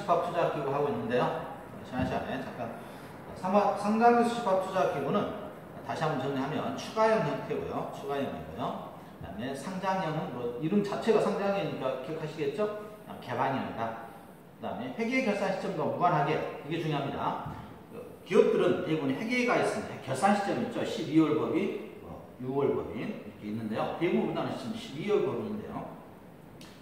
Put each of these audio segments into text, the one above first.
집합투자기구 하고 있는데요. 시간에 잠깐 상장에서 집합투자기구는 다시 한번 정리하면 추가형 형태고요. 추가형이고요. 그 다음에 상장형은 뭐 이름 자체가 상장형이니까 기억하시겠죠? 개방형이다. 그 다음에 회계 결산 시점과 무관하게, 이게 중요합니다. 기업들은 대부분 회계가 있습니다. 결산 시점이 있죠. 12월 법인, 6월 법인 이렇게 있는데요. 대부분 우리나라는 지금 12월 법인인데요.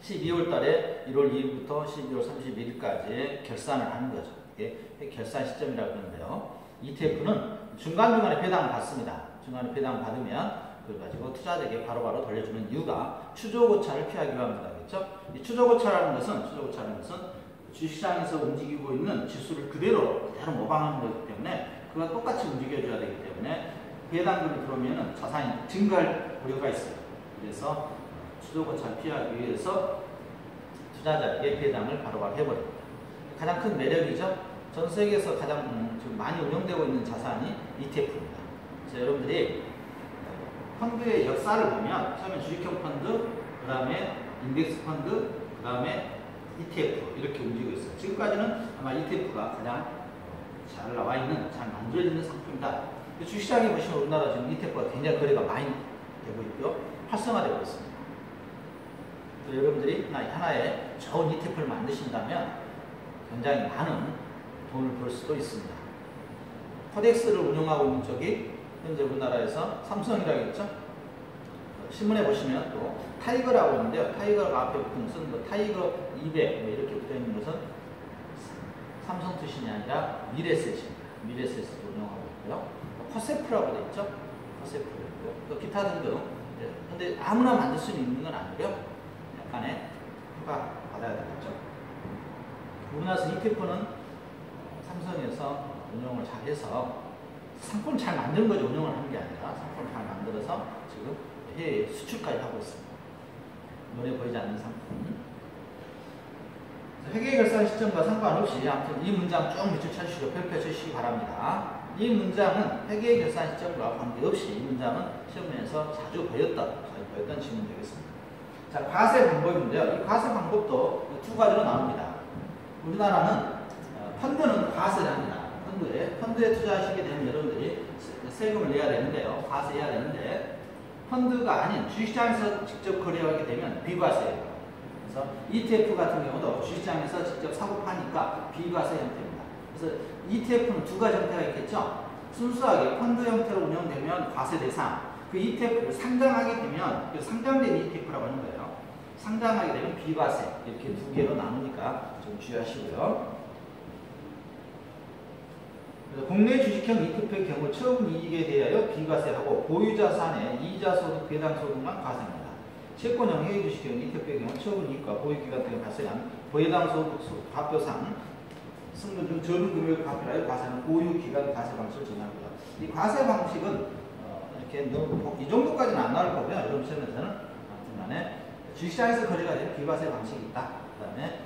12월 달에 1월 2일부터 12월 31일까지 결산을 하는 거죠. 이게 결산 시점이라고 하는데요. ETF는 중간중간에 배당을 받습니다. 중간에 배당을 받으면 그걸 가지고 투자자에게 바로바로 돌려주는 이유가 추조고차를 피하기 위함이다. 그렇죠? 이 추조고차라는 것은 주식시장에서 움직이고 있는 지수를 그대로 모방하는 거기 때문에 그가 똑같이 움직여줘야 되기 때문에 배당금이 들어오면 자산이 증가할 우려가 있어요. 그래서 추조고차를 피하기 위해서 투자자에게 배당을 바로바로 해버립니다. 가장 큰 매력이죠. 전 세계에서 가장 지금 많이 운영되고 있는 자산이 ETF입니다. 그래서 여러분들이 펀드의 역사를 보면 처음에 주식형 펀드, 그 다음에 인덱스 펀드, 그 다음에 ETF 이렇게 움직이고 있어요. 지금까지는 아마 ETF가 가장 잘 나와 있는, 잘 만들어지는 상품이다. 주식시장에 보시면 우리나라 지금 ETF가 굉장히 거래가 많이 되고 있고요. 활성화되고 있습니다. 여러분들이 하나의 좋은 ETF를 만드신다면 굉장히 많은 돈을 벌 수도 있습니다. 코덱스를 운영하고 있는 쪽이 현재 우리나라에서 삼성이라고 했죠. 신문에 보시면 또 타이거라고 있는데요. 타이거가 앞에 붙은 것은 뭐 타이거 200 이렇게 붙어 있는 것은 삼성투신이 아니라 미래셋입니다. 미래셋을 운영하고 있고요. 퍼세프라고 되어 있죠. 퍼세프도 있고요. 또 기타 등등. 근데 아무나 만들 수 있는 건 아니고요. 약간의 허가 받아야 되겠죠. 우리나라에서 ETF는 삼성에서 운영을 잘 해서 상품을 잘 만드는 거죠. 운영을 하는 게 아니라 상품을 잘 만들어서 지금 해외에 수출까지 하고 있습니다. 눈에 보이지 않는 상품. 회계 결산 시점과 상관없이 아무튼 이 문장 쭉 밑줄 쳐주시고 펼쳐주시기 바랍니다. 이 문장은 회계 결산 시점과 관계없이 이 문장은 시험에서 자주 보였던 질문이 되겠습니다. 자, 과세 방법인데요. 이 과세 방법도 두 가지로 나옵니다. 우리나라는 펀드는 과세를 합니다. 펀드에 투자하시게 되면 여러분들이 세금을 내야 되는데요. 과세해야 되는데 펀드가 아닌 주식시장에서 직접 거래하게 되면 비과세예요. 그래서 ETF 같은 경우도 주식시장에서 직접 사고 파니까 비과세 형태입니다. 그래서 ETF는 두 가지 형태가 있겠죠. 순수하게 펀드 형태로 운영되면 과세 대상, 그 ETF를 상장하게 되면 그 상장된 ETF라고 하는 거예요. 상장하게 되면 비과세, 이렇게 두 개로 나누니까 좀 주의하시고요. 국내 주식형 ETF의 경우 처음 이익에 대하여 비과세하고 보유자산의 이자소득, 배당소득만 과세합니다. 채권형 해외주식형 ETF의 경우 처음 이익과 보유기간 등에 발생한 배당소득 발표상 승분 중 적은 금액을 발표하여 과세하는 보유기간 과세 방식을 정합니다. 이 과세 방식은 이렇게 이 정도까지는 안 나올 거고요. 여러분 시험에서는 아무튼간에 주식시장에서 거래가 되는 비과세 방식이 있다. 그 다음에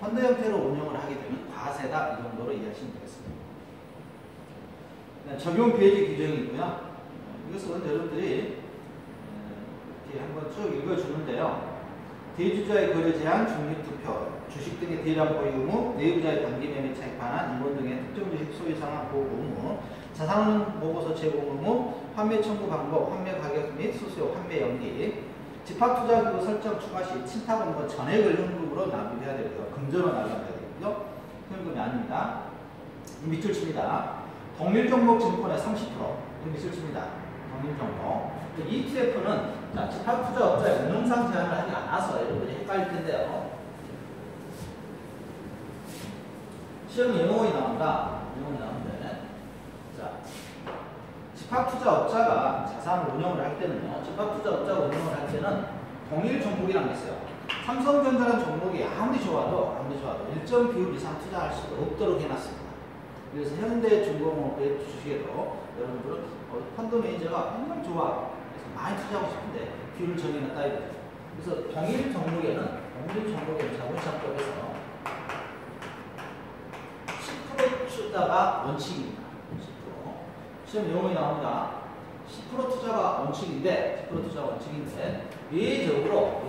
펀드 형태로 운영을 하게 되면 과세다. 이 정도로 이해하시면 되겠습니다. 적용 배제 규정이 있고요. 이것은 여러분들이 이렇게 한번 쭉 읽어주는데요. 대주주의 거래 제한, 중립투표, 주식 등의 대량 보유 의무, 내부자의 단기 매매 차익반환, 임원 등의 특정 주식 소유 상황 보고 의무, 자산운용 보고서 제공 의무, 판매 청구 방법, 판매 가격 및 수수료, 판매 연기, 집합투자기구 설정 추가 시 친탁원금 전액을 현금으로 납입해야 되고요. 금전으로 납입해야 되고요. 현금이 아닙니다. 밑줄 칩니다. 동일 종목 증권의 30%. 밑줄 칩니다. 동일 종목. ETF는 집합투자업자의 운영상 제한을 하지 않아서 여러분들이 헷갈릴 텐데요. 시험 영어이 나온다. 영어이 나오는데. 자, 집합투자업자가 자산을 운영을 할 때는요. 집합투자업자가 운영을 할 때는 동일 종목이라는 게 있어요. 삼성전자라는 종목이 아무리 좋아도 일정 비율 이상 투자할 수가 없도록 해놨습니다. 그래서 현대중공업의 주식에도 여러분들은 펀드 매니저가 정말 좋아. 그래서 많이 투자하고 싶은데 비율을 정해놨다 이거죠. 그래서 동일 종목에는 자본시장법에서 10% 투자가 원칙입니다. 10%. 시험 영어에 나옵니다. 10% 투자가 원칙인데 예외적으로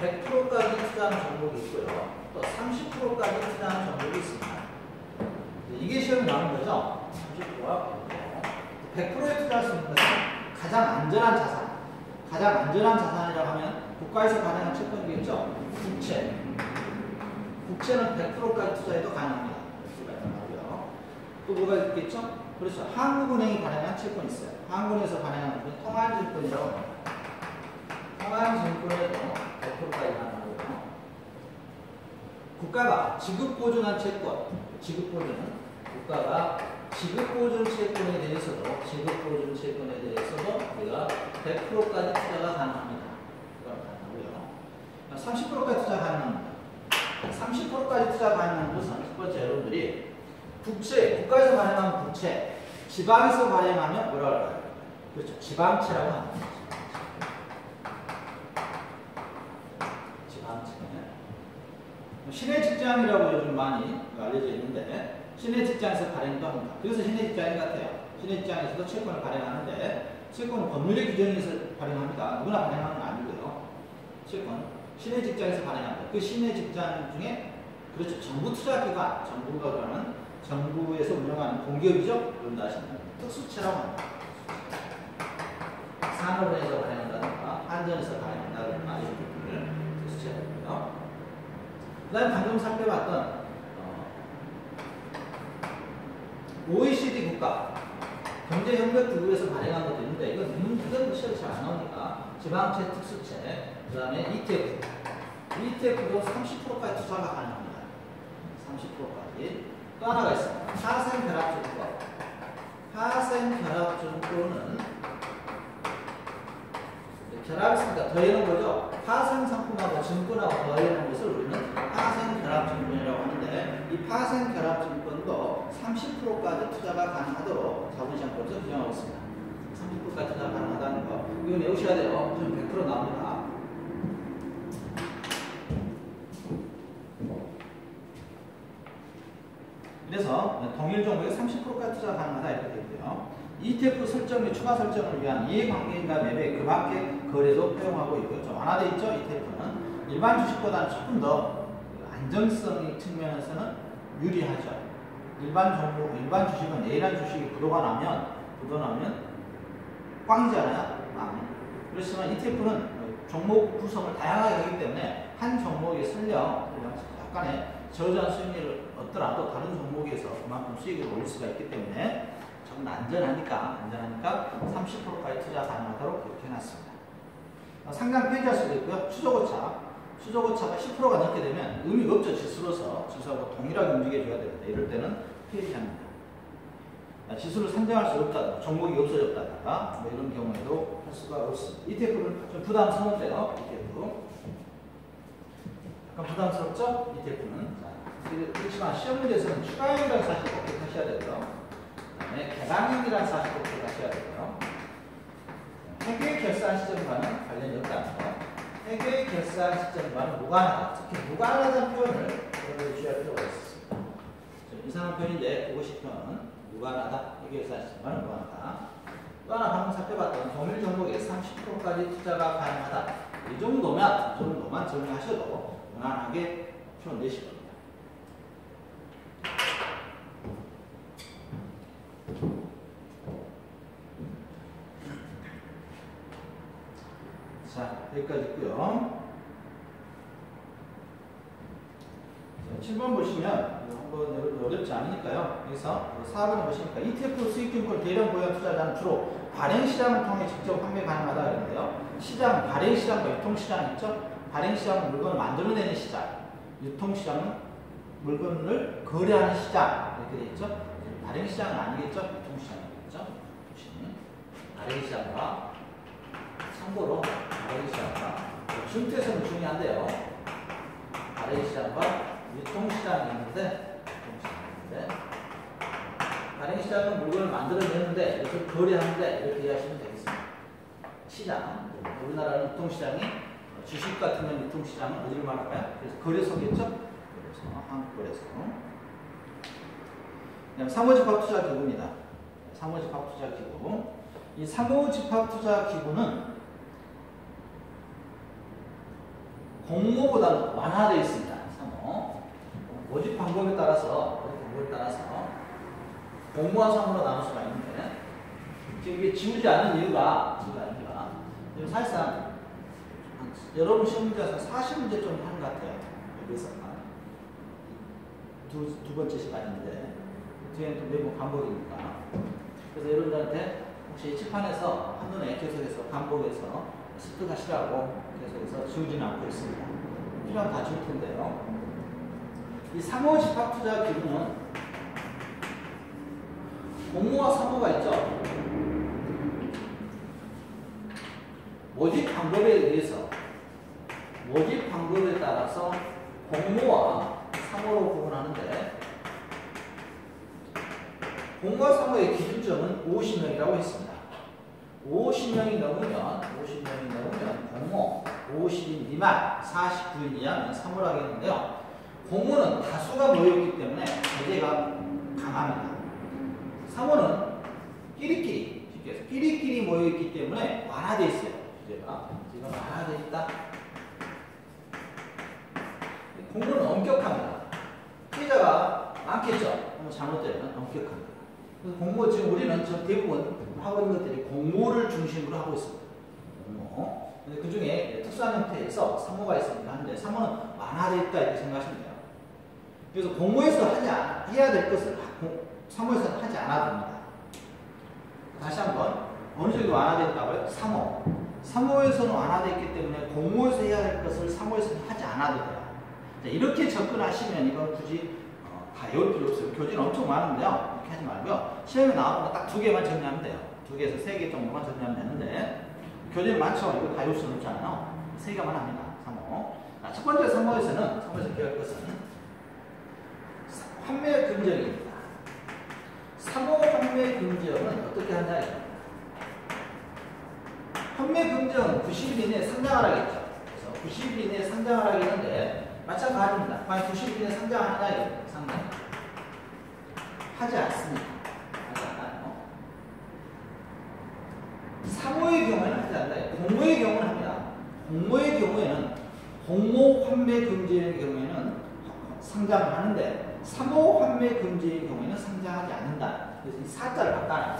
100%까지 투자하는 종목이 있고요. 또 30%까지 투자하는 종목이 있습니다. 이게 시험에 나오는 거죠. 30%와 100%에 투자할 수 있는 것은 가장 안전한 자산. 가장 안전한 자산이라고 하면 국가에서 발행한 채권이겠죠. 국채. 국채는 100%까지 투자해도 가능합니다. 또 뭐가 있겠죠? 그렇죠. 한국은행이 발행한 채권이 있어요. 한국은행에서 발행한 건 통화증권이라고 합니다. 통화증권에도 100%까지 가능하고요. 국가가 지급보증한 채권, 지급보증은 국가가 지급보증 채권에 대해서도 우리가 100%까지 투자가 가능합니다. 가능하고요. 30%까지 투자 가능합니다. 30%까지 투자 가능한 것은 첫 번째 여러분들이 국채, 국가에서 발행한 국채, 지방에서 발행하면 뭐라고 할까요? 그렇죠. 지방채라고 합니다. 지방채. 시내 직장이라고 요즘 많이 알려져 있는데 시내 직장에서 발행도 합니다. 그래서 시내 직장인 같아요. 시내 직장에서도 채권을 발행하는데 채권은 법률의 규정에 의해서 발행합니다. 누구나 발행하는 건 아니고요. 채권 시내 직장에서 발행합니다. 그 시내 직장 중에 그렇죠. 정부 투자기관, 정부가 그러는 정부에서 운영하는 공기업이죠. 여러분도 아시는 특수채라고 합니다. 산업은행에서 발행한다든가 한전에서 발행한다든가 이런 것들을 특수채라고요. 그 다음에 방금 살펴봤던 OECD 국가 경제협력기구에서 발행한 것도 있는데 이건 시험이 잘 안 나오니까 지방채, 특수채, 그 다음에 ETF도 30%까지 투자가 가능합니다. 30%까지. 또 하나가 있습니다. 하생결합증권. 하생결합증권은 결합이 있으니까 더해놓은 거죠. 하생상품하고 증권하고 더해놓은 것을 우리는 하생결합증권이라고 하는데 이 하생결합증권도 30%까지 투자가 가능하도록 자본시장법에서 규정하고 있습니다. 30%까지 투자가 가능하다는 거. 이거 외우셔야 돼요. 지금 100% 나옵니다. 그래서 동일 종목에 30%까지 투자가 가능하다 이렇게 되고요. ETF 설정 및 추가 설정을 위한 이해관계인과 매매 그 밖에 거래도 허용하고 있고요. 좀 완화되어 있죠. ETF는 일반 주식보다는 조금 더 안정성 측면에서는 유리하죠. 일반 주식은 A라는 주식이 부도가 나면 꽝이잖아요. 그렇지만 ETF는 종목 구성을 다양하게 하기 때문에 한 종목에 설령 약간의 저조한 수익률을 얻더라도 다른 종목에서 그만큼 수익을 올릴 수가 있기 때문에 조금 안전하니까 30%까지 투자 가능하도록 그렇게 해놨습니다. 상장 폐지할 수도 있고요. 추저고차가 10%가 넘게 되면 의미가 없죠. 지수하고 동일하게 움직여줘야 됩니다. 이럴 때는 폐지합니다. 지수를 산정할 수 없다든가 종목이 없어졌다든가 뭐 이런 경우에도 할 수가 없습니다. ETF는 좀 부담스러운데요. ETF 약간 부담스럽죠? ETF는 그렇지만 시험 문제에서는 추가형이라는 사실 꼭 기억하셔야 되고요. 그다음에 개방형이라는 사실 꼭 기억하셔야 되고요. 회계 결산 시점과는 관련이 없다는 거. 회계 결산 시점과는 무관하다. 특히 무관하다는 표현을 주의할 필요가 있습니다. 이상한 표현인데 보고 싶으면 무관하다. 회계 결산 시점과는 무관하다. 또 하나 방금 살펴봤던 동일 종목에 30%까지 투자가 가능하다. 이 정도만 정리하셔도 무난하게 풀어내실 겁니다. 자, 여기까지 있고요. 7번 보시면 한번 어렵지 않으니까요. 여기서 4번에 보시니까 ETF 수익증권 대량 보유 투자자는 주로 발행시장을 통해 직접 판매 가능하다 그랬는데요. 시장, 발행시장과 유통시장 있죠? 발행시장은 물건을 만들어내는 시장, 유통시장은 물건을 거래하는 시장 이렇게 되어 있죠? 발행시장은 아니겠죠? 유통시장이겠죠? 발행시장과 참고로 발행시장과 중퇴선은 중요한데요. 발행시장과 유통시장이 있는데 발행시장은 물건을 만들어내는데 이것을 거래하는데 이렇게 이해하시면 되겠습니다. 시장, 우리나라는 유통시장이 주식 같으면 유통시장은 어디를 말할까요? 그래서 거래소겠죠? 그래서 한국거래소. 그다음 상호집합투자기구입니다. 상호집합투자기구. 이 상호집합투자기구는 공모보다는 완화되어 있습니다. 상호. 모집 방법에 따라서 공모와 상호로 나눌 수가 있는데 지금 이게 지우지 않은 이유가 지금 사실상 여러분 시험 문제에서 40문제 좀 하는 것 같아요. 여기서 두 번째 시간인데 뒤에는 또 매번 반복이니까. 그래서 여러분들한테 혹시 칠판에서 한눈에 계속해서 반복해서 습득하시라고 계속해서 지우지는 않고 있습니다. 필요하면 다 지울 텐데요. 이 상호 집합투자 기구는 공모와 상호가 있죠. 모집 방법에 따라서 공모와 상호로 구분하는데 공모와 상호의 기준점은 50명이라고 했습니다. 50명이 넘으면 공모, 50인 미만, 49인 이하는 상호를 하겠는데요. 공모는 다수가 모여있기 때문에 제재가 강합니다. 상호는 끼리끼리 모여있기 때문에 완화되어 있어요. 주제가 지금 완화되어 있다. 공모는 엄격합니다. 피해자가 많겠죠. 잘못되면 엄격합니다. 그래서 공모 지금 우리는 대부분 하고 있는 것들이 공모를 중심으로 하고 있습니다. 공모. 근데 그 중에 특수한 형태에서 상호가 있으니까 하는데 상호는 완화되어 있다 이렇게 생각하시면 돼요. 그래서 공모에서 해야 될 것을 상호에서는 하지 않아도 됩니다. 다시 한번 어느 정도 완화됐다고요? 상호에서는 완화됐기 때문에 공모에서 해야 할 것을 상호에서는 하지 않아도 돼요. 자, 이렇게 접근하시면 이건 굳이 다 외울 필요 없어요. 교재는 엄청 많은데요. 이렇게 하지 말고요. 시험에 나오면 딱 2개만 정리하면 돼요. 2개에서 3개 정도만 정리하면 되는데 교재는 많죠. 이거 다 외울 수는 없잖아요. 3개만 합니다. 상호. 자, 첫 번째 상호에서 배울 것은 환매 금정입니다. 상호 환매 금정은 어떻게 하냐? 환매 금정 90일 이내에 상장을 하겠죠. 그래서 90일 이내에 상장을 하겠는데 마찬가지입니다. 과연 90일 이내에 상장하느냐? 상장. 하지 않습니다. 하지 않아요. 상호의 경우에는 하지 않아요. 공모의 경우는 합니다. 공모의 경우에는 공모 환매 금지의 경우에는 상장을 하는데 상호 환매 금지의 경우에는 상장하지 않는다. 그래서 이 사자를 바꿔놔요.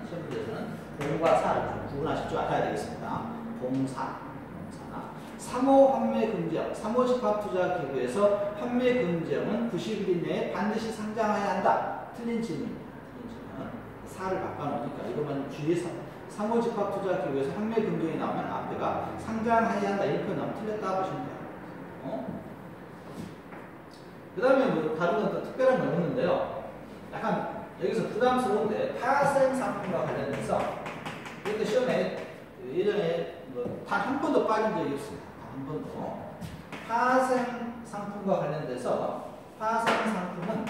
시험문제에서는 공과 사를 구분하실 줄 알아야 되겠습니다. 공사. 상호 환매 금지형, 상호 집합투자 기구에서 환매 금지형은 90일 이내에 반드시 상장해야 한다. 틀린 질문입니다. 사를 바꿔놓으니까 이것만 주의해서 상호 집합투자 기구에서 환매 금지형이 나오면 앞에가 상장해야 한다. 이렇게 나오면 틀렸다 보시면 돼요. 그 다음에 뭐 다른 건 또 특별한 건 없는데요. 약간 여기서 부담스러운데 파생 상품과 관련해서 이것도 시험에 예전에 단 한 번도 빠진 적이 없습니다. 한 번도. 파생 상품과 관련돼서 파생 상품은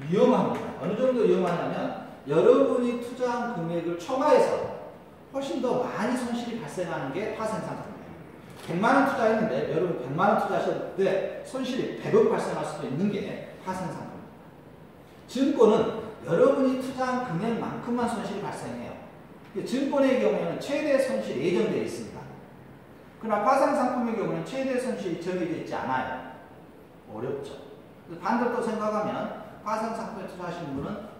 위험합니다. 어느 정도 위험하냐면 여러분이 투자한 금액을 초과해서 훨씬 더 많이 손실이 발생하는 게 파생 상품이에요. 100만 원 투자했는데 여러분 100만 원 투자하셨을 때 손실이 100억 발생할 수도 있는 게 파생 상품입니다. 증권은 여러분이 투자한 금액만큼만 손실이 발생해요. 증권의 경우에는 최대 손실이 예정되어 있습니다. 그러나 파생 상품의 경우는 최대 손실이 정해져 있지 않아요. 어렵죠. 반대로 또 생각하면 파생 상품에 투자하시는 분은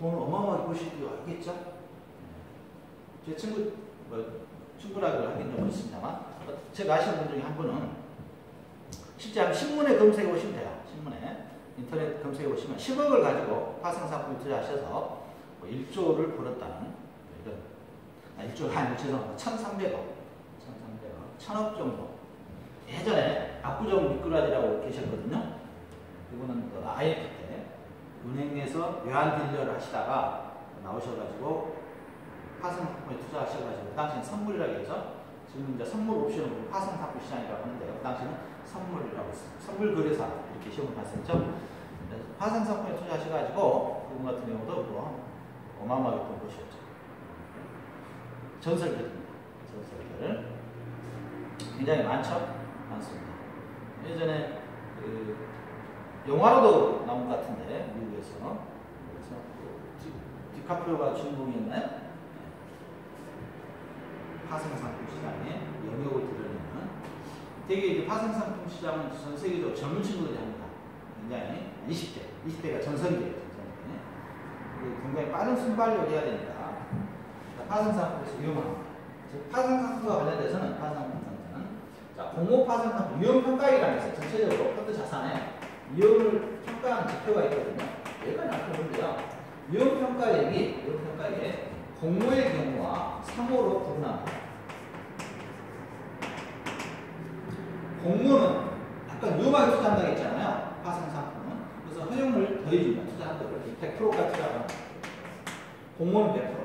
돈을 어마어마하게 버시기도 하겠죠. 제 친구라고 하긴 좀 있습니다만 제가 아시는 분 중에 한 분은 실제 한번 신문에 검색해 보시면 돼요. 신문에 인터넷 검색해 보시면 10억을 가지고 파생 상품에 투자하셔서 뭐 1조를 벌었다는 이런 1조가 아니고 죄송합니다. 1,300억 1,000억 정도. 예전에 압구정 미꾸라지라고 계셨거든요. 이분은 그 IMF 때 은행에서 외환 딜러를 하시다가 나오셔가지고 파생 상품에 투자하셔가지고 그 당시는 선물이라고 했죠. 지금 이제 선물 옵션으로 파생 상품 시장이라고 하는데요. 그 당시는 선물이라고 했습니다. 선물 거래사 이렇게 시험을 봤었죠. 파생 상품에 투자하셔가지고 그분 같은 경우도 뭐 어마어마하게 돈 버셨죠. 전설들입니다. 전설들 굉장히 많죠. 많습니다. 예전에 그 영화로도 나온 것 같은데 미국에서 그래서 디카프리오가 주인공이었나요? 파생 상품 시장에 영역을 드러내는 되게 이제 파생상품 시장은 전 세계적으로 젊은 친구들이 합니다. 굉장히 20대가 전성기예요. 굉장히 빠른 순발력을 해야 되니까 파생상품에서 위험합니다. 파생상품과 관련돼서는 자, 공모 파생상품 위험평가액이라는 게 있어요. 전체적으로 펀드 자산에 위험을 평가하는 지표가 있거든요. 얘가 나타나는데요. 위험평가액이 공모의 경우와 상호로 구분합니다. 공모는 약간 위험하게 투자한다고 했잖아요. 파생상품은. 그래서 허용을 더해준다. 투자한다고. 100%까지 투자하는 공모는 100%.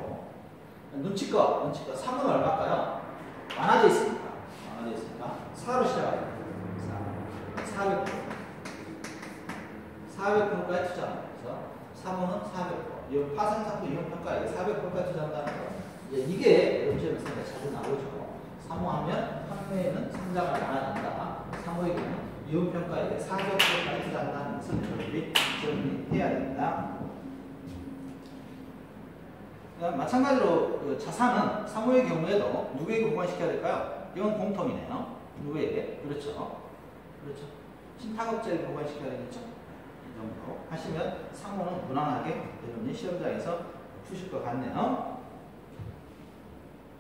눈치껏. 상은 얼마일까요? 완화되어 있으니까. 4로 시작합니다. 400%까지 투자합니다. 그래서 3호는 400%. 이 파생상품 위험평가액 400%까지 투자한다는 거. 이게 여러분 시험에서 자주 나오죠. 3호 하면 판매는 상장을 안 한다. 3호의 경우 위험평가액에 400%까지 투자한다는 것을 여러분들이 정리해야 됩니다. 마찬가지로 자산은 3호의 경우에도 누구에게 보관시켜야 될까요? 이건 공통이네요. 누구에게? 그렇죠. 신탁업자에게 보관시켜야 되겠죠? 이 정도 하시면 3호는 무난하게 여러분이 시험장에서 푸실 것 같네요.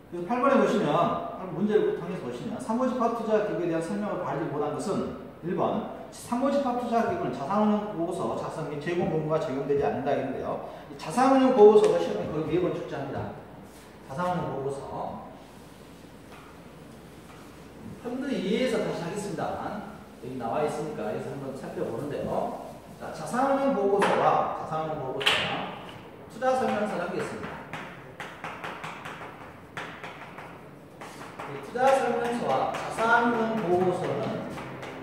그래서 8번에 보시면, 문제를 통해서 보시면, 3호 집합투자기구에 대한 설명을 바르지 못한 것은 1번, 3호 집합투자기구는 자산운용 보고서 작성 및 제공 공고가 적용되지 않는다 했는데요. 자산운용 보고서가 시험에 거의 4번 출제합니다. 자산운용 보고서. 펀드 2에서 다시 하겠습니다. 여기 나와 있으니까 여기서 한번 살펴보는데요. 자, 자산운용 보고서와 투자 설명서를 하겠습니다. 투자 설명서와 자산운용 보고서는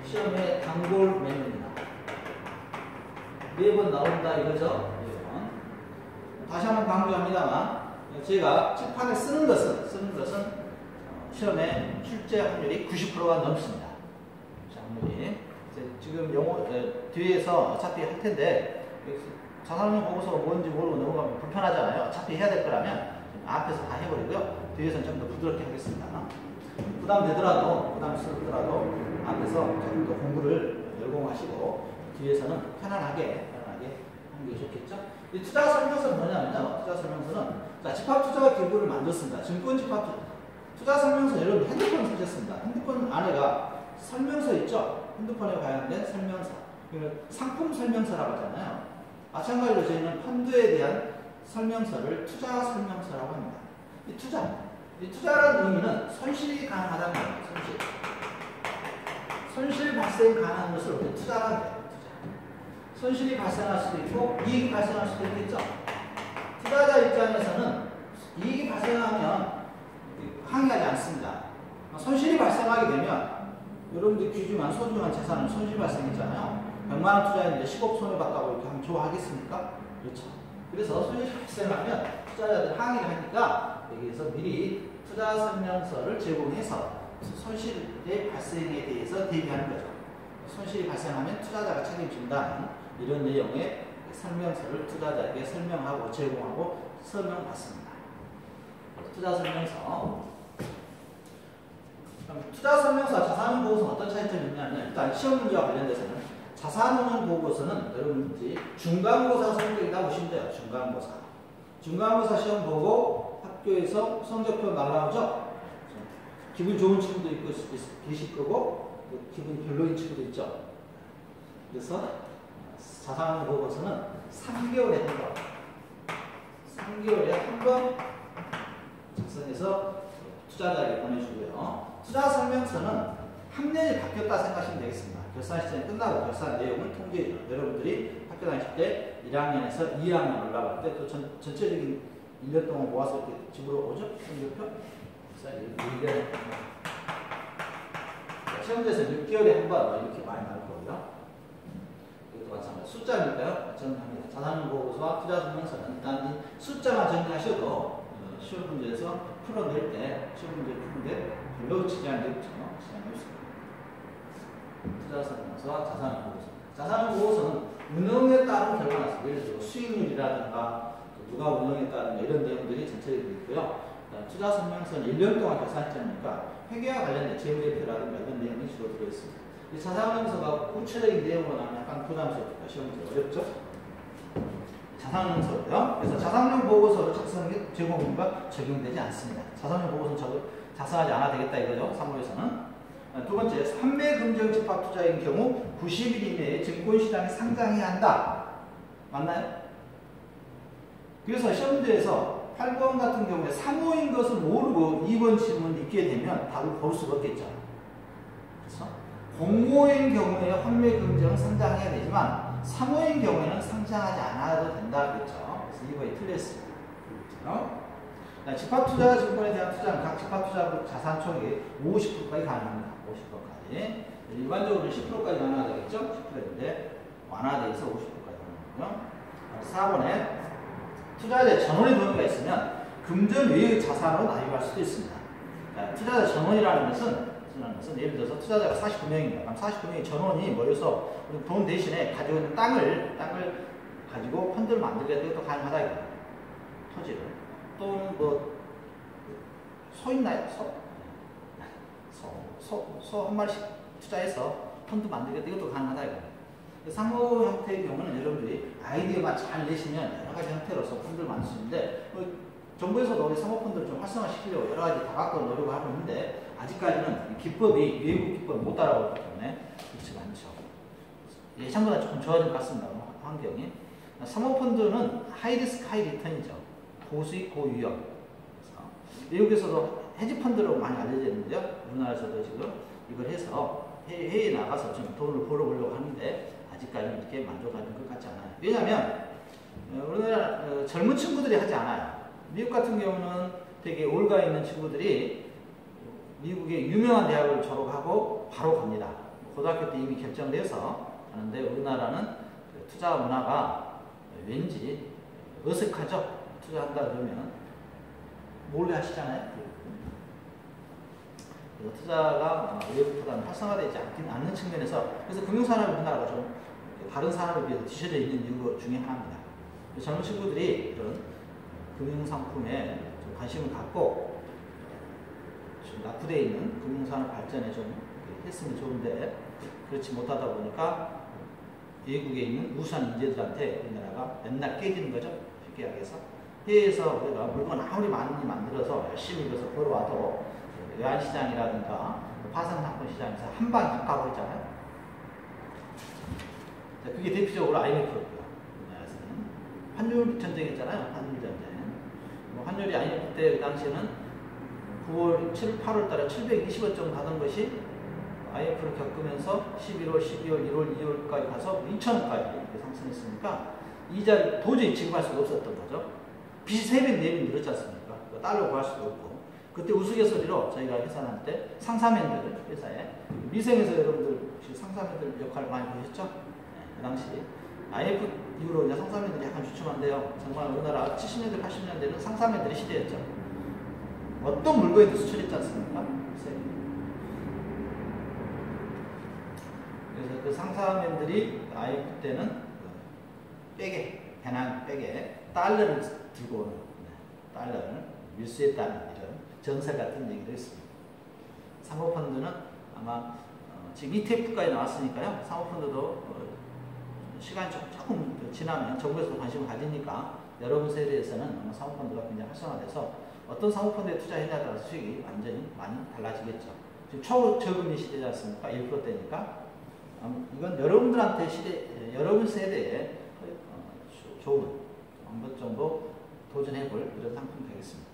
시험의 단골 메뉴입니다. 4번 나온다 이거죠? 4번. 다시 한번 강조합니다만 제가 칠판에 쓰는 것은 시험에 출제 확률이 90%가 넘습니다. 확률이. 지금 뒤에서 어차피 할 텐데 자산운용 보고서가 뭔지 모르고 넘어가면 불편하잖아요. 어차피 해야 될 거라면 앞에서 다 해버리고요. 뒤에서는 좀 더 부드럽게 하겠습니다. 부담스럽더라도 앞에서 조금 더 공부를 열공하시고 뒤에서는 편안하게 하는 게 좋겠죠. 이 투자 설명서는 뭐냐면요. 투자 설명서는 자, 집합투자기구를 만들었습니다. 증권 투자 설명서 여러분 핸드폰 쓰셨습니다. 핸드폰 안에가 설명서 있죠. 핸드폰에 관련된 설명서. 상품 설명서라고 하잖아요. 마찬가지로 저희는 펀드에 대한 설명서를 투자 설명서라고 합니다. 이 투자라는 의미는 손실이 가능하다는 거예요. 손실 발생 가능한 것을 우리가 투자라는 거예요. 손실이 발생할 수도 있고 이익이 발생할 수도 있겠죠. 투자자 입장에서는 이익이 발생하면 항의하지 않습니다. 손실이 발생하게 되면 여러분들 귀중한 소중한 재산은 손실 발생했잖아요. 100만 원 투자했는데 10억 손해봤다고 이렇게 하면 좋아하겠습니까? 그렇죠. 그래서 손실이 발생하면 투자자들 항의를 하니까 여기에서 미리 투자 설명서를 제공해서 손실의 발생에 대해서 대비하는 거죠. 손실이 발생하면 투자자가 책임진다는 이런 내용의 설명서를 투자자에게 설명하고 제공하고 설명받습니다. 투자 설명서. 투자 설명서와 자산운용 보고서는 어떤 차이점이 있냐면 일단 시험 문제와 관련돼서는 자산운용 보고서는 여러분들이 중간고사 성격이다 보시면 돼요. 중간고사 시험 보고 학교에서 성적표 날라오죠. 기분 좋은 친구도 있고 계실 거고 기분 별로인 친구도 있죠. 그래서 자산운용 보고서는 3개월에 한 번 작성해서 투자자에게 보내주고요. 투자 설명서는 학년이 바뀌었다 생각하시면 되겠습니다. 결산 시점이 끝나고 결산 내용을 통계해요. 여러분들이 학교 다니실 때 1학년에서 2학년 올라갈 때 또 전체적인 1년 동안 모아서 이렇게 집으로 오죠? 성적표? 그래서 1년에 시험대에서 6개월에 한 번 이렇게 많이 나올 거고요. 이것도 마찬가지. 숫자니까요. 정리합니다. 자산운용 보고서와 투자 설명서는 일단 숫자만 정리하셔도 시험 문제에서 풀어낼 때 시험 문제 푸는데 별로 지장이 없습니다. 투자 설명서와 자산운용 보고서. 자산운용 보고서는 운영에 따른 결과가 있습니다. 예를 들어 수익률이라든가 누가 운영에 따른 이런 내용들이 전체적으로 있고요. 투자 설명서는 1년 동안 계산했지 않습니까? 회계와 관련된 재무제표라든가 이런 내용이 주로 들어있습니다. 이 자산운용서가 구체적인 내용으로 나면 약간 부담스럽다. 시험이 어렵죠? 자산운용서고요. 그래서 자산운용 보고서를 작성해 제공과 적용되지 않습니다. 자산운용 보고서는 작성하지 않아도 되겠다 이거죠. 3호에서는. 두 번째, 판매 금정 집합 투자인 경우 90일 이내에 증권시장에 상장해야 한다. 맞나요? 그래서 시험지에서 8번 같은 경우에 3호인 것을 모르고 2번 질문을 읽게 되면 답을 볼 수가 없겠죠. 그래서 0호인 경우에 환매 금정은 상장해야 되지만 3호인 경우에는 상장하지 않아도 된다 그랬죠. 그래서 이거에 틀렸습니다. 집합투자 증권에 대한 투자는 각 집합투자 자산 총액의 50%까지 가능합니다. 50%까지. 일반적으로 10%까지 완화되겠죠? 10%인데 완화돼서 50%까지 가능하고요. 4번에 투자자의 전원의 동의가 있으면 금전 외의 자산으로 나뉘어갈 수도 있습니다. 투자자 전원이라는 것은 예를 들어서 투자자가 49명입니다. 그럼 49명의 전원이 모여서 돈 대신에 가지고 있는 땅을 가지고 펀드를 만들게 해도 가능하다 이거예요. 토지를. 또는 소 있나요? 소 한 마리씩 투자해서 펀드 만들게 이것도 가능하다 이거예요. 상호 형태의 경우는 여러분들이 아이디어만 잘 내시면 여러 가지 형태로서 펀드를 만들 수 있는데 정부에서도 우리 사모펀드를 좀 활성화시키려고 여러 가지 다각도로 노력을 하고 있는데 아직까지는 기법이 외국 기법이 못 따라오기 때문에 그렇지 않죠. 예전보다 조금 좋아진 것 같습니다. 환경이. 사모펀드는 하이리스크 하이리턴이죠. 고수익 고유형. 외국에서도 헤지펀드로 많이 알려져 있는데요. 우리나라에서도 지금 이걸 해서 해외에 나가서 좀 돈을 벌어보려고 하는데 아직까지는 이렇게 만족하는 것 같지 않아요. 왜냐하면 우리나라 젊은 친구들이 하지 않아요. 미국 같은 경우는 되게 올가 있는 친구들이 미국의 유명한 대학을 졸업하고 바로 갑니다. 고등학교 때 이미 결정돼서 하는데 우리나라는 투자 문화가 왠지 어색하죠. 투자한다 그러면 몰래 하시잖아요. 그래서 투자가 외국보다는 활성화되지 않는 측면에서 그래서 금융산업이 우리나라가 좀 다른 산업에 비해서 뒤쳐져 있는 이유 중에 하나입니다. 젊은 친구들이 이런 금융상품에 좀 관심을 갖고 좀 낙후되어 있는 금융산업 발전에 좀 했으면 좋은데 그렇지 못하다 보니까 외국에 있는 우수한 인재들한테 우리나라가 맨날 깨지는 거죠. 쉽게 이야기해서 해외에서 우리가 물건 아무리 많이 만들어서 열심히 일해서 벌어와도 외환시장이라든가 파생상품 시장에서 한 방에 격가버리잖아요. 그게 대표적으로 IMF였고요. 우리나라에서는 환율 전쟁했잖아요. 환율 전쟁. 환율이 IMF 때 그 당시에는 9월, 7, 8월 달에 720원 정도 하던 것이 IMF를 겪으면서 11월, 12월, 1월, 2월까지 가서 2,000원까지 이렇게 상승했으니까 이자를 도저히 지급할 수가 없었던 거죠. 빚이 3배, 4배 늘었지 않습니까? 달러 구할 수도 없고. 그때 우스갯소리로 저희가 회사 때 상사맨들 회사에 미생에서 여러분들 혹시 상사맨들 역할 많이 보셨죠? 네, 그 당시 IMF 이후로 이제 상사맨들이 약간 주춤한데요. 정말 우리나라 70년대, 80년대는 상사맨들의 시대였죠. 어떤 물건에도 수출했지 않습니까? 그래서 그 상사맨들이 IMF 때는 백에, 배낭 백에 달러를 들고 오는, 달러를 밀수했다는 이런 전설 같은 얘기도 있습니다. 사모펀드는 아마 지금 ETF까지 나왔으니까요. 사모펀드도 시간이 조금 지나면 정부에서도 관심을 가지니까 여러분 세대에서는 아마 사모펀드가 굉장히 활성화돼서 어떤 사모펀드에 투자했냐에 따라서 수익이 완전히 많이 달라지겠죠. 지금 초저금리 시대지 않습니까? 1%대니까 이건 여러분들한테 여러분 세대에 좋은 한번 정도 도전해볼 이런 상품이 되겠습니다.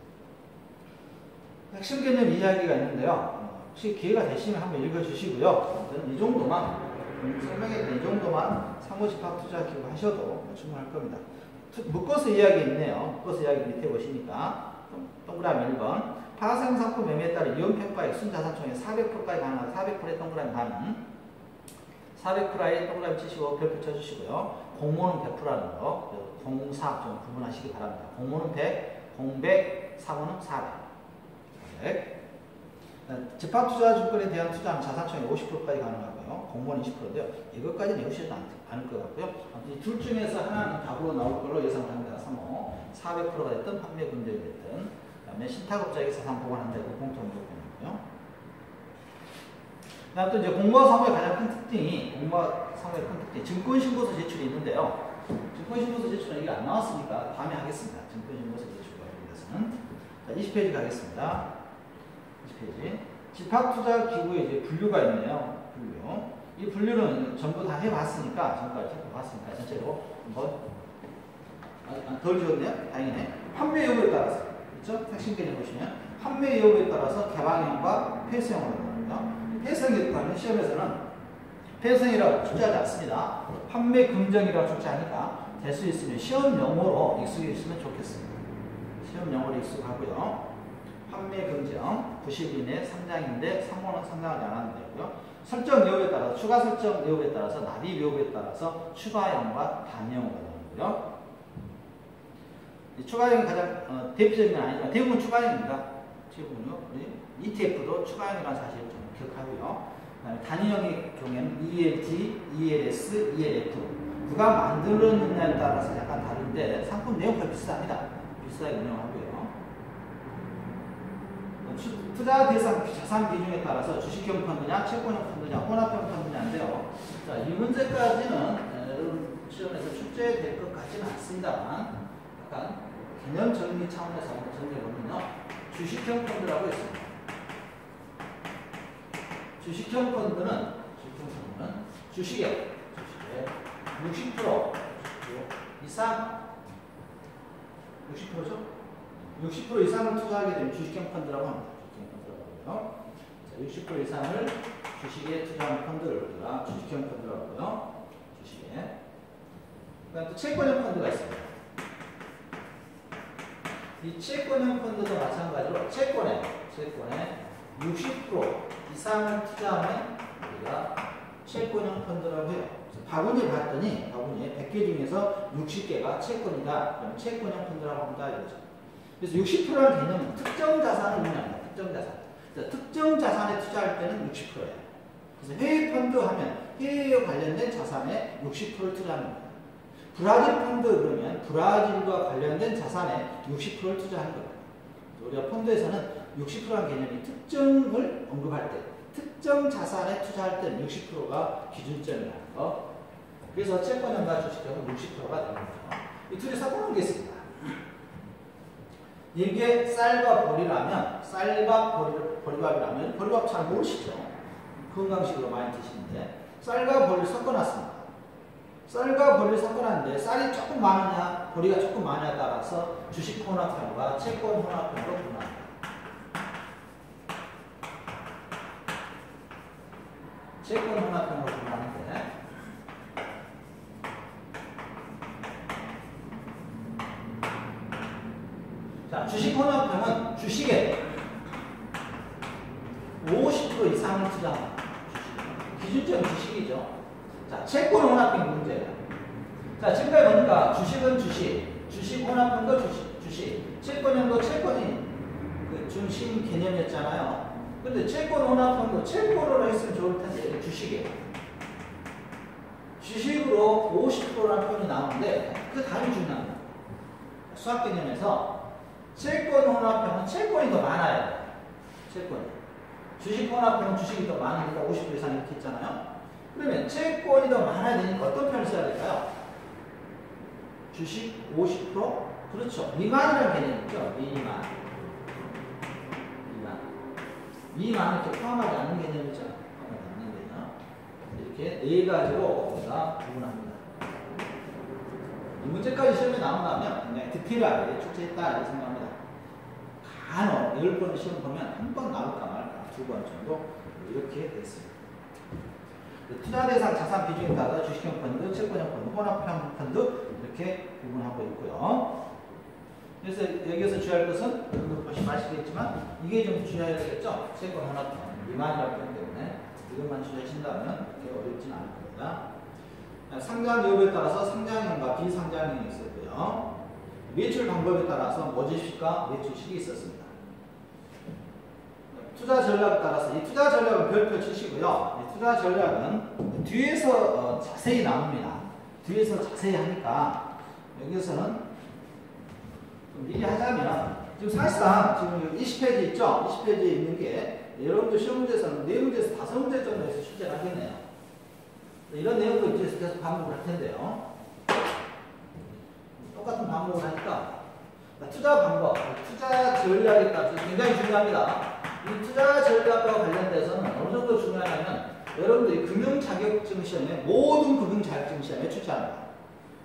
핵심 개념 이야기가 있는데요. 혹시 기회가 되시면 한번 읽어주시고요. 저는 이 정도만 설명했던 이 정도만 상호집합투자기금 하셔도 충분할 겁니다. 묶어서 이야기 있네요. 묶어서 이야기 밑에 보시니까 동그라미 1번 파생상품 매매에 따라 이혼평가액 순자산총액 400%까지 가능하다. 400%의 동그라미 가능 400%에 동그라미 치시고 별표 쳐주시고요. 공모는 100%라는 거 공사 좀 구분하시기 바랍니다. 공모는 100, 공백, 사고는 400. 집합투자증권에 대한 투자는 자산총액 50%까지 가능하고요. 공모는 20%인데요. 이것까지는 외우시지 않을 것 같고요. 이 둘 중에서 하나는 답으로 나올 걸로 예상합니다. 3호 400%가 됐든 판매 금액이 됐든 그다음에 신탁업자에게 자산 보관한다고 공통 조건이고요. 그다음 또 이제 공모와 사무의 가장 큰 특징이 증권신고서 제출이 있는데요. 증권신고서 제출은 이게 안 나왔으니까 다음에 하겠습니다. 증권신고서 제출과 관련해서는. 자, 20페이지 가겠습니다. 20페이지. 집합투자기구에 이제 분류가 있네요. 분류. 이 분류는 전부 다 해봤으니까, 전까지 해봤으니까 전체로 한번 덜 지웠네요. 다행이네. 판매 여부에 따라서, 그렇죠? 핵심 개념 보시면 판매 여부에 따라서 개방형과 폐쇄형으로 나옵니다. 폐쇄형이라는 시험에서는 폐쇄형이라고 출제하지 않습니다. 판매 금정이라고 출제하니까 될 수 있으면 시험 용어로 익숙해지시면 좋겠습니다. 시험 용어로 익숙하고요. 판매 금정 90일 이내 상장인데 상호는 상장하지 않아도 되고요. 설정 여부에 따라서 추가 설정 여부에 따라서 납입 여부에 따라서 추가형과 단형으로 나오고요. 추가형이 가장 대표적인 건 아니지만 대부분 추가형입니다. 대부분요. ETF도 추가형이라는 사실을 좀 기억하고요. 그다음에 단위형의 경우에는 ELT, ELS, ELF 누가 만들었느냐에 따라서 약간 다른데 상품 내용과 비슷합니다. 비슷하게 운영하고요. 투자 대상 자산 비중에 따라서 주식형 펀드냐, 채권형 펀드냐, 혼합형 펀드냐인데요. 자, 이 문제까지는 여러분 시험에서 출제될 것 같지는 않습니다만 약간 개념 정리 차원에서 한번 정리해보면요. 주식형 펀드라고 있습니다. 주식형 펀드는 주식에 60% 이상 60%죠? 60% 이상을 투자하게 되면 주식형 펀드라고 합니다. 주식형 펀드라고 하고요. 60% 이상을 주식에 투자하는 펀드를 우리가 주식형 펀드라고 하고요. 주식에. 그다음 또 채권형 펀드가 있습니다. 이 채권형 펀드도 마찬가지로 채권에 60% 이상을 투자하면 우리가 채권형 펀드라고 해요. 바구니 봤더니 바구니에 100개 중에서 60개가 채권이다. 그럼 채권형 펀드라고 합니다. 이거죠. 그래서 60%라는 개념은 특정 자산을 의미합니다. 특정 자산. 특정 자산에 투자할 때는 60%예요. 그래서 해외 펀드 하면 해외와 관련된 자산에 60%를 투자합니다. 브라질 펀드 그러면 브라질과 관련된 자산에 60%를 투자하는 겁니다. 우리가 펀드에서는 60%라는 개념이 특정을 언급할 때, 특정 자산에 투자할 때는 60%가 기준점이라는 거. 그래서 채권형과 주식형은 60%가 되는 거죠. 이 둘이 섞어놓은 게 있습니다. 이게 쌀과 보리라면, 쌀과 보리밥이라면, 보리밥 잘 모르시죠? 건강식으로 많이 드시는데, 쌀과 보리를 섞어놨습니다. 쌀과 보리를 섞어놨는데, 쌀이 조금 많으냐, 보리가 조금 많으냐에 따라서 주식 혼합형과 채권 혼합형으로 분합니다. 채권 혼합형으로 분합하는데, 자, 주식 혼합형은 주식에 50% 이상을 투자합니다. 기준점이 주식이죠. 자, 채권 혼합형 문제예요. 자, 지금까지 보니까 주식은 주식 혼합형도 주식, 채권형도 채권이 그 중심 개념이었잖아요. 근데 채권 혼합형도 채권으로 했으면 좋을 텐데 주식이에요. 주식으로 50%라는 표현이 나오는데 그 답이 중요합니다. 수학 개념에서 채권 혼합형은 채권이 더 많아요. 채권이. 주식 혼합형은 주식이 더 많으니까 50% 이상 이렇게 있잖아요. 그러면 채권이 더 많아야 되니까 어떤 표현을 써야 될까요? 주식 50%? 그렇죠. 미만이라는 개념이 있죠. 미만 이렇게 포함하지 않는 개념이죠. 포함하지 않는 개념. 이렇게 네 가지로 우리가 구분합니다. 이 문제까지 시험에 나온다면 그냥 디테일하게 출제했다 이렇게 생각합니다. 간혹 10번 시험 보면 한 번 나올까 말까 2번 정도 이렇게 됐습니다. 투자 대상 자산 비중에 따라 주식형 펀드, 채권형 펀드, 혼합형 펀드 이렇게 구분하고 있고요. 그래서 여기서 주의할 것은 여러분 보시겠지만 이게 좀 주의해야 되겠죠? 채권 혼합형 미만이라고 하기 때문에 이것만 주의하신다면 그렇게 어렵지는 않을 겁니다. 상장 여부에 따라서 상장형과 비상장형이 있었고요. 매출 방법에 따라서 모집시과 매출식이 있었습니다. 투자 전략에 따라서 이 투자 전략은 별표 치시고요. 이 투자 전략은 뒤에서 자세히 나옵니다. 뒤에서 자세히 하니까 여기서는 좀 미리 하자면 지금 사실상 지금 20페이지 있죠? 20페이지에 있는 게 여러분들 시험 문제에서는 4문제에서 5문제 정도에서 출제를 하겠네요. 이런 내용도 이제 계속 반복을 할 텐데요. 똑같은 반복을 하니까 투자 방법, 투자 전략에 따라서 굉장히 중요합니다. 이 투자 전략과 관련돼서는 어느 정도 중요하냐면 여러분들이 금융 자격증 시험에 모든 금융 자격증 시험에 출제합니다.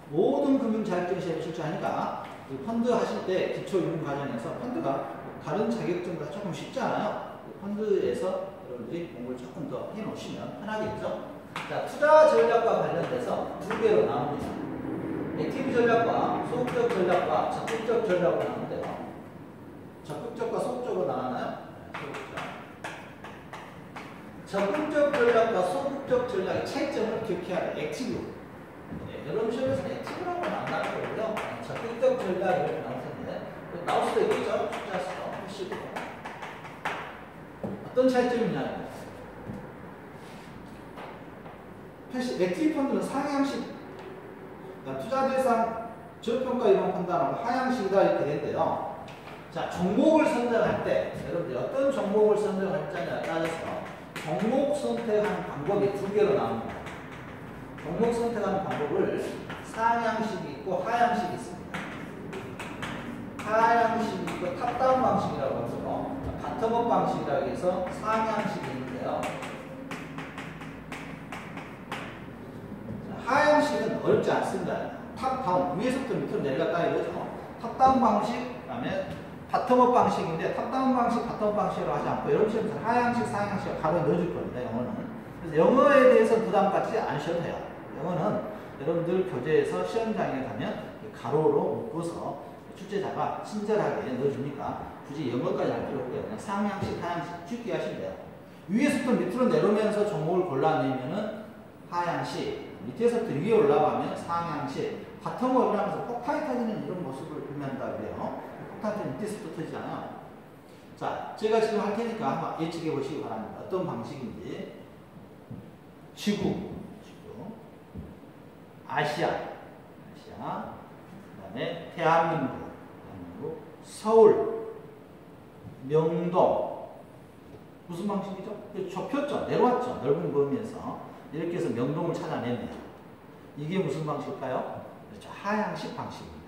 모든 금융 자격증 시험에 출제하니까 펀드 하실 때 기초 유무 과정에서 펀드가 다른 자격증보다 조금 쉽잖아요. 펀드에서 여러분들이 공부를 조금 더 해놓으시면 편하겠죠. 자, 투자 전략과 관련돼서 두 개로 나눕니다. 액티브 전략과 소극적 전략과 적극적 전략으로 나누는데요. 적극적과 소극적으로 나왔나요? 적극적 전략과 소극적 전략의 차이점을 기억해야 돼요. 액티브. 네, 여러분 시험에서 액티브라고 만나는 거고요. 적극적 전략 이렇게 나올 텐데 나올 수도 있겠죠. 투자에서 보시고 어떤 차이점이냐? 액티브 펀드는 상향식, 투자 대상 저평가 이론 판단하고 하향식이다 이렇게 되는데요. 자, 종목을 선정할 때 여러분들 어떤 종목을 선정할지에 따라서 종목 선택하는 방법이 두 개로 나옵니다. 종목 선택하는 방법을 상향식이 있고 하향식이 있습니다. 하향식이 있고 탑다운 방식이라고 하죠. 바텀업 방식이라고 해서 상향식이 있는데요. 하향식은 어렵지 않습니다. 탑다운, 위에서부터 밑으로 내려갔다 이거죠. 탑다운 방식, 그 다음에 바텀업 방식인데 탑다운 방식, 바텀업 방식으로 하지 않고 여러분 시험에서 하향식, 상향식을 가로에 넣어줄 겁니다. 영어는. 그래서 영어에 대해서 부담 갖지 않으셔도 돼요. 영어는 여러분들 교재에서 시험장에 가면 가로로 묶어서 출제자가 친절하게 넣어주니까 굳이 영어까지 할 필요 없고요. 그냥 상향식, 하향식 쉽게 하시면 돼요. 위에서부터 밑으로 내려오면서 종목을 골라내면은 하향식, 밑에서부터 위에 올라가면 상향식, 바텀업을 하면서 폭탄이 터지는 이런 모습을 의미한다 그래요. 폭탄이 밑에서부터 터지잖아요. 자, 제가 지금 할 테니까 한번 예측해 보시기 바랍니다. 어떤 방식인지. 지구, 아시아, 그 다음에 대한민국, 서울, 명동. 무슨 방식이죠? 좁혔죠. 내려왔죠. 넓은 범위에서. 이렇게 해서 명동을 찾아냈네요. 이게 무슨 방식일까요? 그렇죠. 하향식 방식입니다.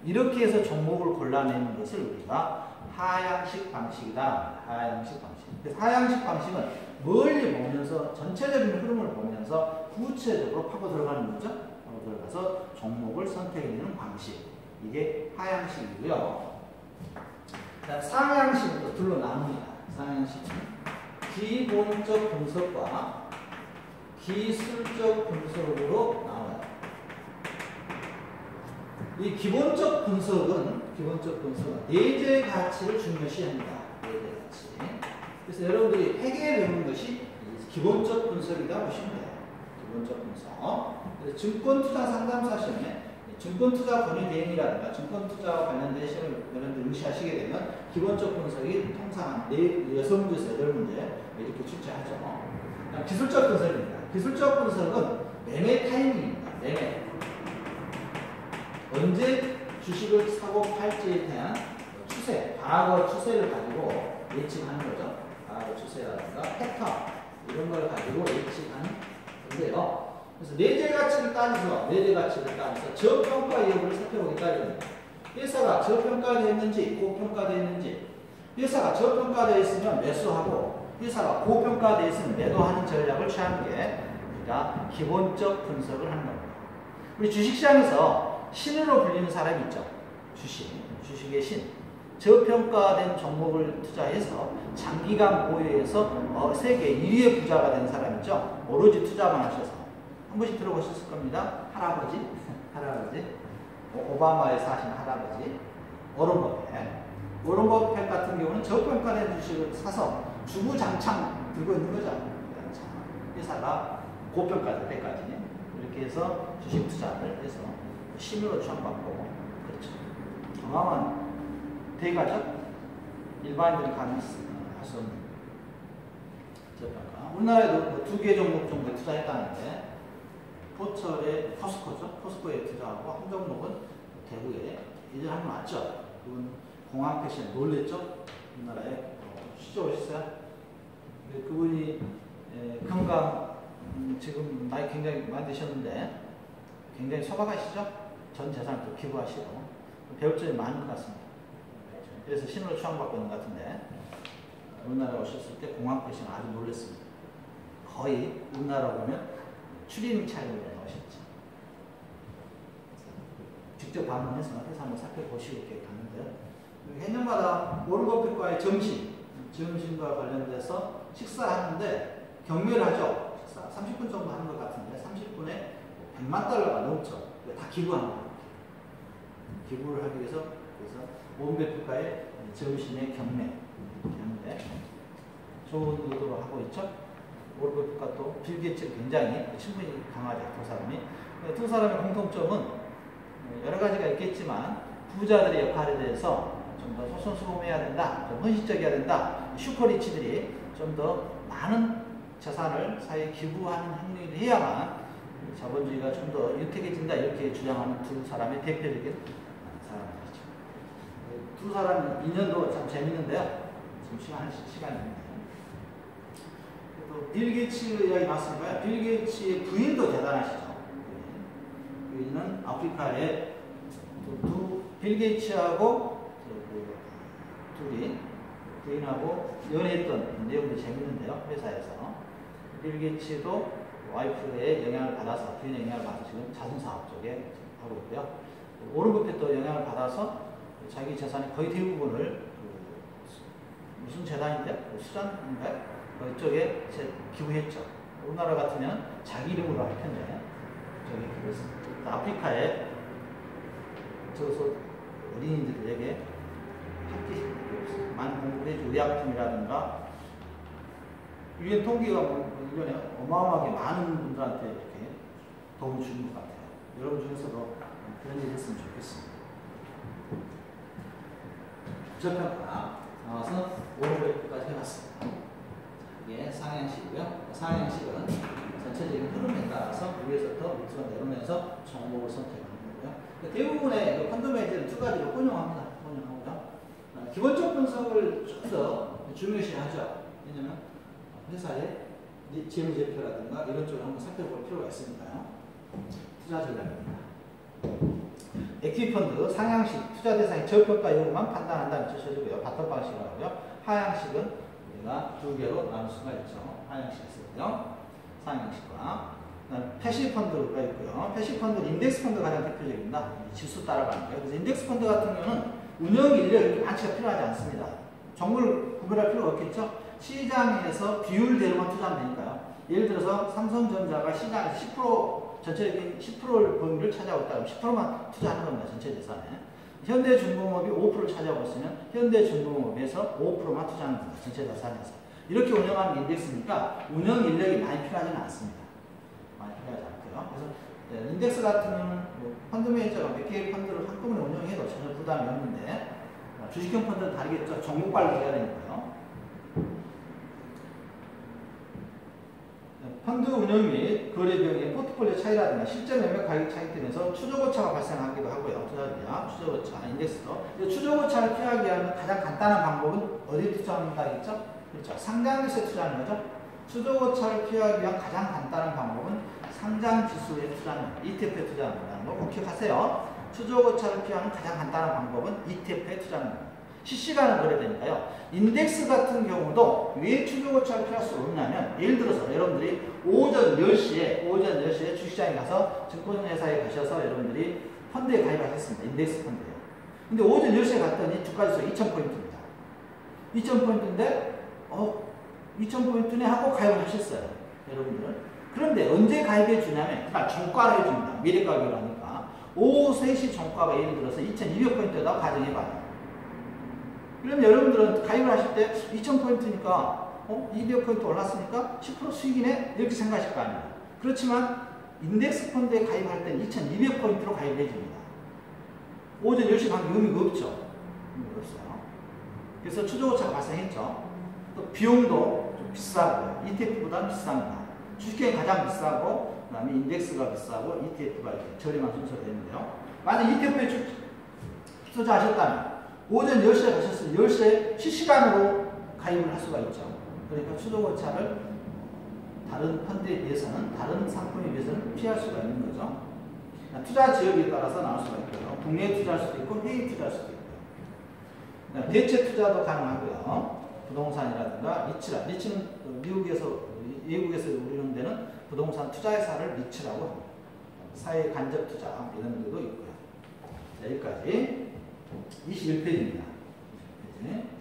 이렇게 해서 종목을 골라내는 것을 우리가 하향식 방식이다. 하향식 방식. 그래서 하향식 방식은 멀리 보면서 전체적인 흐름을 보면서 구체적으로 파고 들어가는 거죠. 파고 들어가서 종목을 선택해내는 방식. 이게 하향식이고요. 상향식도 둘로 나눕니다. 상향식은 기본적 분석과 기술적 분석으로 나와요. 이 기본적 분석은 내재 가치를 중요시합니다. 내재 가치. 그래서 여러분들이 회계에 배우는 것이 기본적 분석이다 보시면 돼요. 기본적 분석. 그래서 증권투자 상담사 시험에 증권투자 권유 대행이라든가 증권투자와 관련된 시험을 여러분들 응시하시게 되면 기본적 분석이 통상 6문제에서 8문제 이렇게 출제하죠. 기술적 분석입니다. 기술적 분석은 매매 타이밍입니다. 매매. 언제 주식을 사고 팔지에 대한 추세, 과거 추세를 가지고 예측하는 거죠. 과거 추세라든가 패턴 이런 걸 가지고 예측하는 건데요. 그래서 내재 가치를 따져서 저평가 여부를 살펴보겠다 이겁니다. 회사가 저평가됐는지 고평가됐는지, 회사가 저평가되어 있으면 매수하고 회사가 고평가되어 있으면 매도하는 전략을 취하는 게 우리가 기본적 분석을 하는 겁니다. 우리 주식시장에서 신으로 불리는 사람이 있죠. 주식의 신. 저평가된 종목을 투자해서 장기간 보유해서 세계 1위의 부자가 된 사람 있죠. 오로지 투자만 하셔서. 한 번씩 들어보셨을 겁니다. 할아버지. 오바마에 사신 할아버지. 워런 버핏 같은 경우는 저평가된 주식을 사서 주구장창 들고 있는 거죠. 회사가 고평가될 때까지. 이렇게 해서 주식 투자를 해서 신으로 추앙받고, 그렇죠. 어마어마한 대가죠. 일반인들이 할 수 없는 저평가. 우리나라에도 2개 종목 정도 투자했다는데, 포철의 포스코죠. 포스코에 투자하고 한 종목은 대구에 이제 한번 왔죠. 그건 공항 패션 놀랬죠? 우리나라에 취재 오셨어요? 그분이 건강 지금 나이 굉장히 많이 드셨는데 굉장히 소박하시죠? 전 재산을 또 기부하시고 배울 점이 많은 것 같습니다. 그래서 신호를 추앙받고 있는 것 같은데 우리나라에 오셨을 때 공항 패션 아주 놀랐습니다. 거의 우리나라 보면 추리닝 차림으로 나오셨죠. 직접 방문해서 회사 한번 살펴보시고 이렇게 갔는데요. 해년마다 워런버핏과의 점심과 관련돼서 식사하는데 경멸하죠. 식사 30분 정도 하는 것 같은데 30분에 $100만 넘죠. 다 기부하는 거예요. 기부를 하기 위해서 그래서 워런버핏과의 점심의 경매 좋은 의도로 하고 있죠. 워런버핏과 또 빌 게이츠 굉장히 친분이 강하죠. 두 사람의 공통점은 여러 가지가 있겠지만 부자들의 역할에 대해서 좀 더 솔선수범해야 된다, 좀 헌신적이어야 된다. 슈퍼리치들이 좀 더 많은 자산을 사회에 기부하는 행위를 해야만 자본주의가 좀 더 윤택해진다 이렇게 주장하는 두 사람의 대표적인 사람들이죠. 두 사람 인연도 참 재밌는데요. 지금 시간입니다. 또 빌 게이츠 이야기 나왔으니까요. 빌 게이츠의 부인도 대단하시죠. 부인은 아프리카에 빌 게이츠하고 둘이 부인하고 연애했던 내용도 재밌는데요. 회사에서 빌 게이츠도 와이프의 영향을 받아서 부인의 영향을 받아서 지금 자선사업 쪽에 하고 있고요. 워런버핏도 영향을 받아서 자기 재산의 거의 대부분을 무슨 재단인데 수잔인가요? 그쪽에 기부했죠. 우리나라 같으면 자기 이름으로 할 텐데 저기 기부했습니다. 아프리카에 저서 어린이들에게 학기 많은 공부를 해주고 의약품이라든가 유엔 통계가 1년에 어마어마하게 많은 분들한테 이렇게 도움을 주는 것 같아요. 여러분 중에서도 그런 일 했으면 좋겠습니다. 부적평가 나와서 워런버핏까지 해봤습니다. 이게 상향식이고요. 상향식은 전체적인 흐름에 따라서 위에서부터 밑으로 내려오면서 종목을 선택하는 거고요. 대부분의 펀드 매니저는 두 가지로 혼용합니다. 기본적 분석을 좀 더 중요시하죠. 왜냐하면 회사의 재무제표라든가 이런 쪽을 한번 살펴볼 필요가 있으니까요. 투자 전략입니다. 에퀴펀드 상향식 투자 대상의 저평가 여부만 판단한다는 뜻이고요. 바텀 방식이라고 하고요. 하향식은 우리가 두 개로 나눌 수가 있죠. 하향식이 있고요. 상향식과 패시브 펀드가 있고요. 패시브 펀드는 인덱스 펀드가 가장 대표적입니다. 지수 따라가는 거예요. 그래서 인덱스 펀드 같은 경우는 운영 인력 이렇게 많지가 필요하지 않습니다. 종목을 구별할 필요가 없겠죠. 시장에서 비율대로만 투자하면 되니까요. 예를 들어서 삼성전자가 시장에서 10% 전체적인 10%를 범위를 차지하고 있다면 10%만 투자하는 겁니다. 전체 재산에. 현대중공업이 5%를 차지하고 있으면 현대중공업에서 5%만 투자하는 겁니다. 전체 자산에서. 이렇게 운영하는 인덱스니까 운영 인력이 많이 필요하지는 않습니다. 많이 필요하지 않고요. 그래서 인덱스 같은 경우는 펀드 매니저가 몇 개의 펀드를 한꺼번에 운영해도 전혀 부담이 없는데 주식형 펀드는 다르겠죠. 종목발로 해야 되니까요. 펀드 운영 및 거래 비용의 포트폴리오 차이라든가 실제 매매 가격 차이 때문에 추적오차가 발생하기도 하고요. 투자비야, 추적오차, 인덱스도. 추적오차를 피하기 위한 가장 간단한 방법은 어디에 투자한다겠죠? 그렇죠. 상장지수에 투자하는 거죠. 추적오차를 피하기 위한 가장 간단한 방법은 상장지수에 투자하는, ETF에 투자하는 거라는 거 꼭 기억하세요. 추적오차를 피하는 가장 간단한 방법은 ETF에 투자하는 겁니다. 실시간으로 거래되니까요. 인덱스 같은 경우도 왜 추적오차를 피할 수 없냐면 예를 들어서 여러분들이 오전 10시에 주식시장에 가서 증권회사에 가셔서 여러분들이 펀드에 가입하셨습니다. 인덱스 펀드에. 근데 오전 10시에 갔더니 주가지수가 2000포인트입니다. 2000포인트인데 2000포인트네 하고 가입을 하셨어요. 여러분들은. 그런데 언제 가입해 주냐면 그냥 종가로 해줍니다. 미래가격을 하니까. 오후 3시 종가가 예를 들어서 2200포인트에다 가정해봐요. 그럼 여러분들은 가입을 하실 때 2000포인트니까 200포인트 올랐으니까 10% 수익이네? 이렇게 생각하실 거 아니에요. 그렇지만 인덱스 펀드에 가입할 때는 2200포인트로 가입해 줍니다. 오전 10시 가면 의미가 없죠. 의미가 없어요. 그래서 추적오차가 발생했죠. 또 비용도 좀 비싸고요. ETF보다는 비쌉니다. 주식이 가장 비싸고 그 다음에 인덱스가 비싸고 ETF가 이렇게 저렴한 순서가 되는데요. 만약 ETF에 투자하셨다면 오전 10시에 가셨으면 10시에 실시간으로 가입을 할 수가 있죠. 그러니까 추적오차를 다른 펀드에 비해서는, 다른 상품에 비해서는 피할 수가 있는 거죠. 투자 지역에 따라서 나올 수가 있고요. 국내에 투자할 수도 있고 해외에 투자할 수도 있고요. 대체 투자도 가능하고요. 부동산이라든가 리츠라, 리츠는 미국에서, 외국에서 우리는 데는 부동산 투자회사를 리츠라고 합니다. 사회 간접 투자 이런 데도 있고요. 자, 여기까지 21페이지입니다. 21페이지.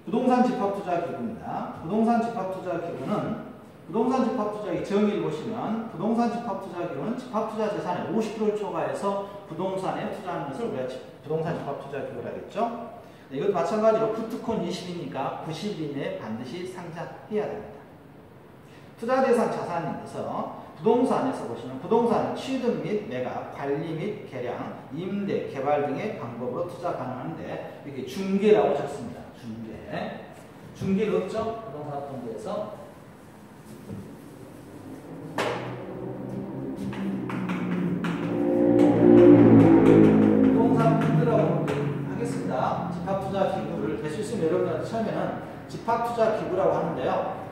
부동산 집합투자기구입니다. 부동산 집합투자기구는 부동산 집합투자기 정의를 보시면 부동산 집합투자기구는 집합투자 재산의 50%를 초과해서 부동산에 투자하는 것을 우리가 부동산 집합투자기구라고 하겠죠. 네, 이것도 마찬가지로 푸트콘 20이니까 90일 내에 반드시 상장해야 됩니다. 투자 대상 자산에서 부동산에서 보시면 부동산은 취득 및 매각, 관리 및 개량, 임대, 개발 등의 방법으로 투자 가능한데 이렇게 중개라고 적습니다. 중개가 없죠? 부동산 펀드에서. 부동산 펀드라고 하겠습니다. 집합투자기구를 될 수 있으면 여러분들 처음에는 집합투자기구라고 하는데요.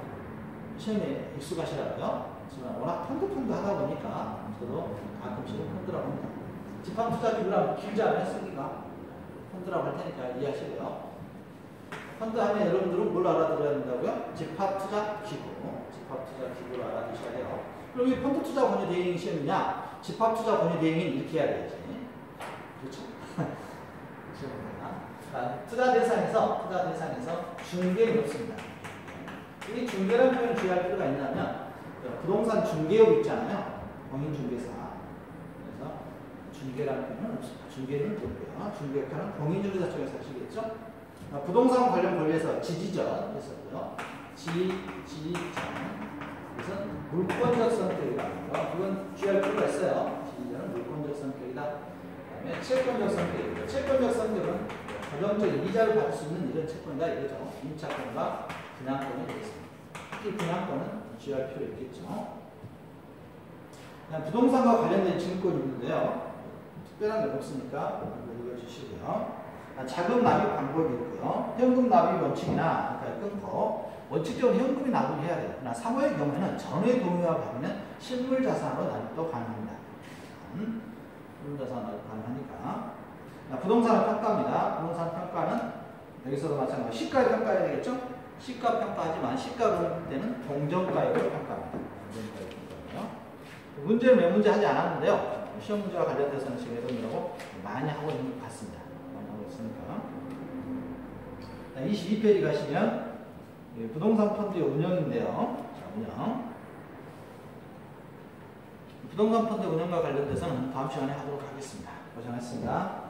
처음에 익숙하시라고요. 하지만 워낙 펀드 하다 보니까 저도 가끔씩은 펀드라고 합니다. 집합투자기구라고 길지 않아요, 쓰기가. 펀드라고 할 테니까 이해하시고요. 펀드 하면 여러분들은 뭘 알아들어야 된다고요? 집합투자기구. 집합투자기구를 알아두셔야 돼요. 그럼 이 펀드 투자 권유 대행이 시험이냐? 집합투자 권유 대행이 이렇게 해야 되지. 그렇죠? 시험입니다. 투자 대상에서 중개는 없습니다. 이 중개라는 표현을 주의할 필요가 있냐면 부동산 중개업 있잖아요. 공인중개사. 그래서 중개라는 표현은 없습니다. 중개는 없고요. 중개업하는 공인중개사 쪽에서 하시겠죠? 부동산 관련 권리에서 지지전 있었고요. 지지전. 그래서 물권적 성격이라는 거. 그건 주의할 필요가 있어요. 지지전은 물권적 성격이다. 그 다음에 채권적 성격이고요. 채권적 성격은 고정적인 이자를 받을 수 있는 이런 채권이다 이거죠. 임차권과 분양권이 되겠습니다. 특히 분양권은 주의할 필요 있겠죠. 부동산과 관련된 증권이 있는데요. 특별한 게 없으니까 읽어주시고요. 자금 납입 방법이 있고요. 현금 납입 원칙이나 그러니까 끊고 원칙적으로 현금이 납입을 해야 돼요. 그러나 사모의 경우에는 전후의 동의와 받으면 실물자산으로 납입도 가능합니다. 실물자산 납입 가능하니까. 부동산은 평가입니다. 부동산 평가는 여기서도 마찬가지로 시가를 평가해야 되겠죠? 시가 평가하지만 시가 그럴 때는 공정가액을 평가합니다. 공정가액 평가고요. 문제는 몇 문제 하지 않았는데요. 시험 문제와 관련돼서는 지금 여러분들하고 많이 하고 있는 것 같습니다. 많이 하고 있으니까. 22페이지 가시면 부동산 펀드의 운영인데요. 자, 운영. 부동산 펀드 운영과 관련돼서는 다음 시간에 하도록 하겠습니다. 고생하셨습니다.